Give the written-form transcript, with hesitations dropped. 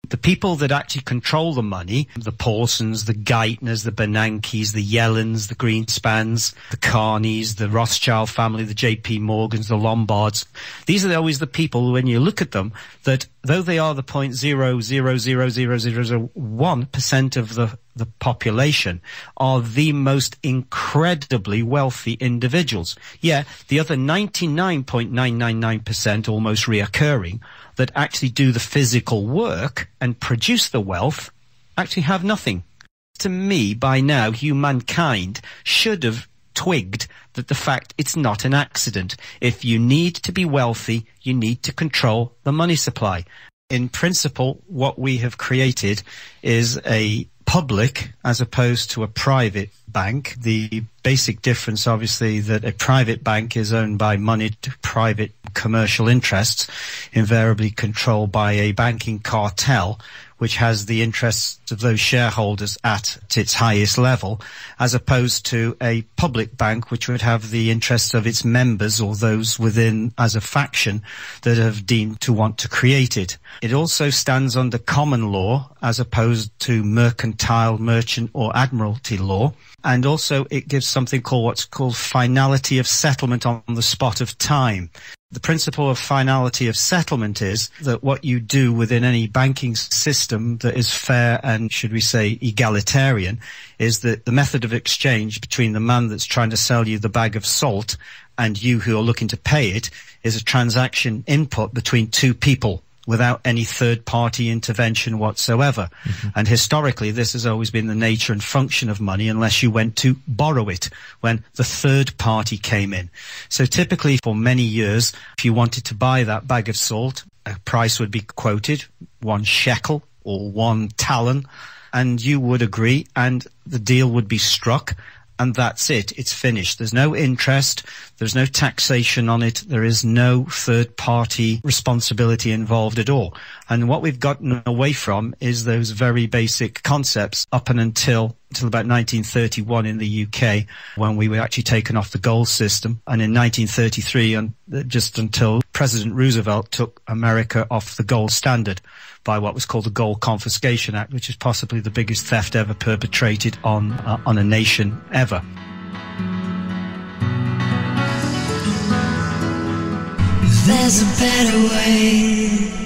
The people that actually control the money, the Pawsons, the Geithners, the Bernankes, the Yellens, the Greenspans, the Carneys, the Rothschild family, the JP Morgans, the Lombards, these are always the people, when you look at them, that though they are the 0.0000001% of the population, are the most incredibly wealthy individuals. Yeah, the other 99.999%, almost reoccurring, that actually do the physical work and produce the wealth, actually have nothing. To me, by now, humankind should have twigged that the fact it's not an accident. If you need to be wealthy, you need to control the money supply. In principle, what we have created is a public as opposed to a private bank. The basic difference, obviously, that a private bank is owned by moneyed private commercial interests, invariably controlled by a banking cartel, which has the interests of those shareholders at its highest level, as opposed to a public bank, which would have the interests of its members or those within as a faction that have deemed to want to create it. It also stands under common law as opposed to mercantile, merchant or admiralty law. And also it gives something called what's called finality of settlement on the spot of time. The principle of finality of settlement is that what you do within any banking system that is fair and, should we say, egalitarian, is that the method of exchange between the man that's trying to sell you the bag of salt and you who are looking to pay it is a transaction input between two people, without any third-party intervention whatsoever. And historically, this has always been the nature and function of money, unless you went to borrow it when the third party came in. So typically, for many years, if you wanted to buy that bag of salt, a price would be quoted, 1 shekel or 1 talon, and you would agree, and the deal would be struck. And that's it. It's finished. There's no interest. There's no taxation on it. There is no third-party responsibility involved at all. And what we've gotten away from is those very basic concepts up and until about 1931 in the UK, when we were actually taken off the gold system. And in 1933, just until President Roosevelt took America off the gold standard by what was called the Gold Confiscation Act, which is possibly the biggest theft ever perpetrated on a nation ever. There's a better way.